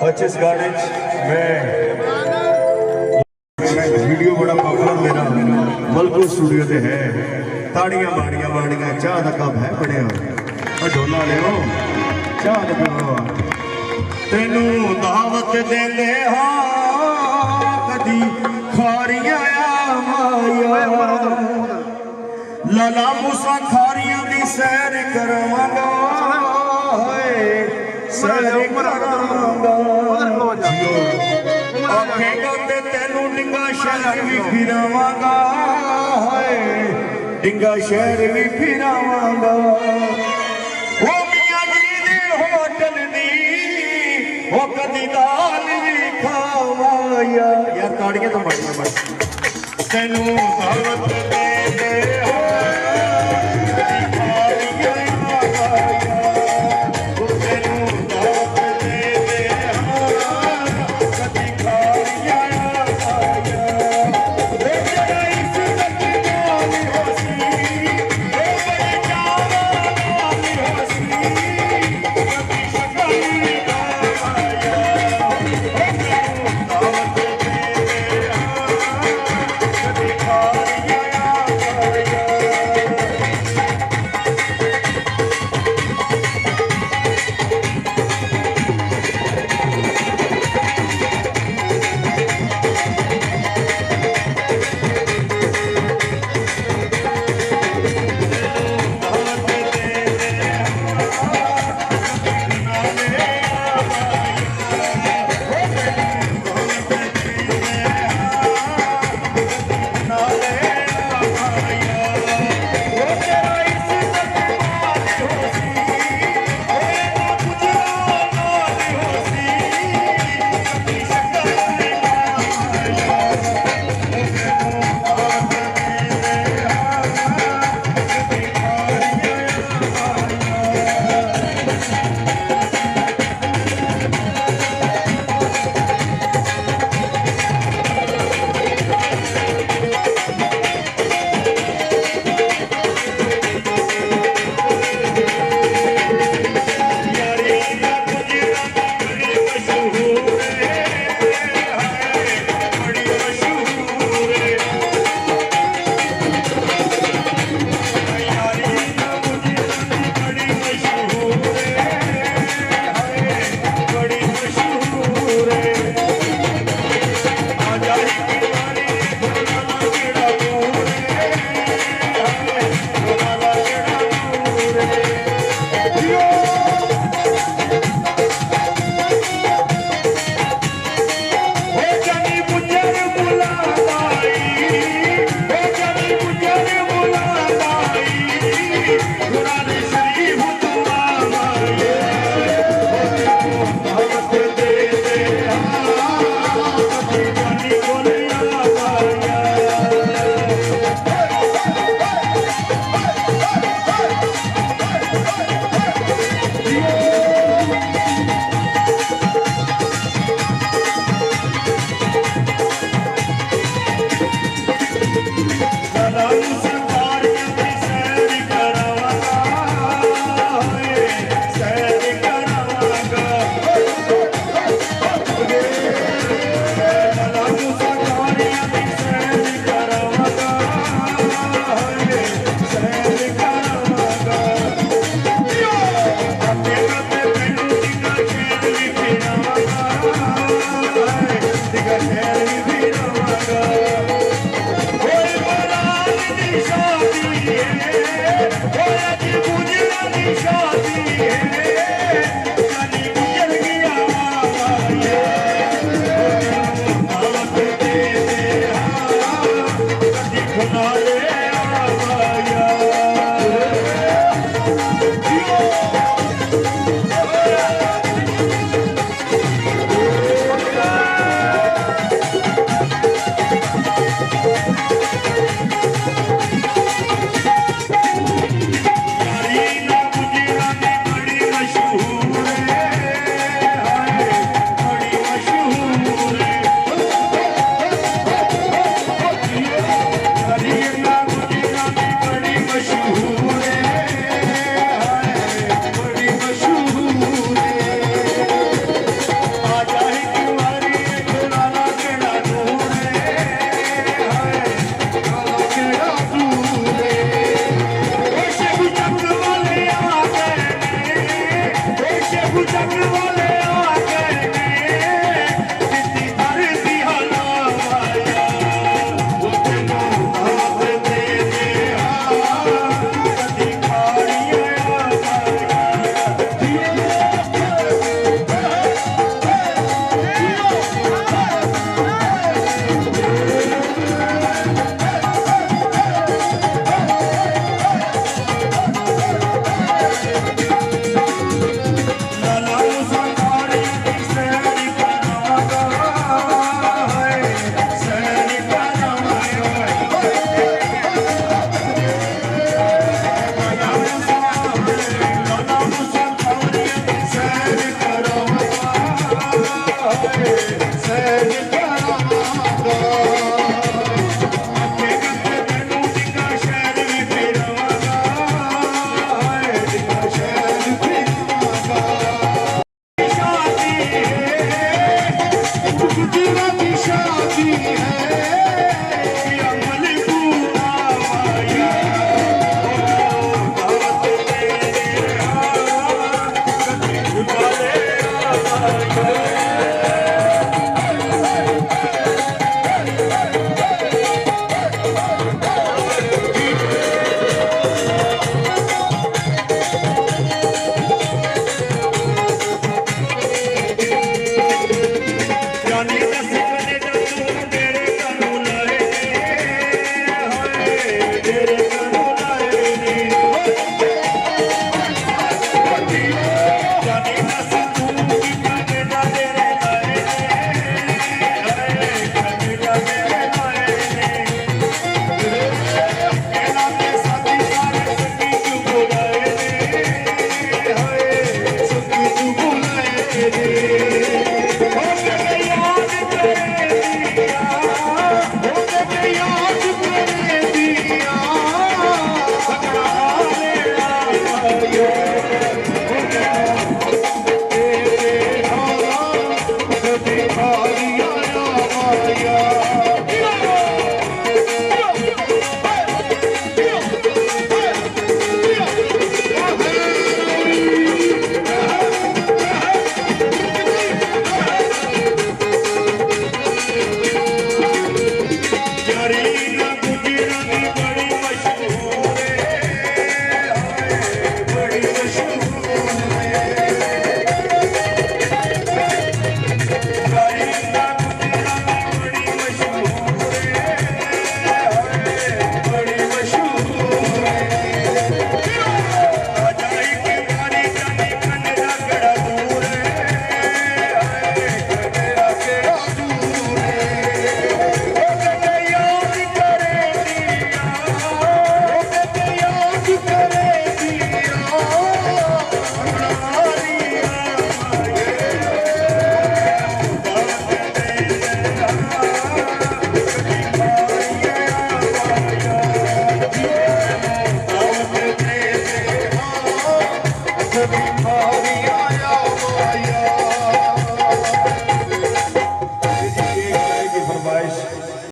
और इस गाने मैं वीडियो बड़ा पॉपुलर मेरा मलको स्टूडियो से है। ताड़ियां बाड़ियां बाड़ियां चाह का कप है बड़े और ढोला लियो चाह पियो तेनू दावत देंदे हाँ कदी खारियां माया लाला मूसा खारियां दी सैर करवांगा सैर करवांगा आखेगा ते तेनू डिंगा शहर भी फिरावांगा डिंगा शहर भी फिरावांगा ओ मियां जी दे होटल दी ओ कदी दाल भी खावाया यार ताड़ियां तो बड़ियां बस तेनू दावत दे दे Yeah. वाले आ गए ने जितनी धरती हलावाया उतनो हाथ दे दे कदी खाड़ियां शादी है अमल पूरा माया दावत तेरे कभी झुका ले जाने दस कने तू तेरे कनू लाए होए तेरे कनू लाए ने जाने दस तू की कने दा तेरे लाए ने कने दा तेरे लाए ने एना के साथी सारे सखी क्यों बुलाए ने होए सखी क्यों बुलाए ने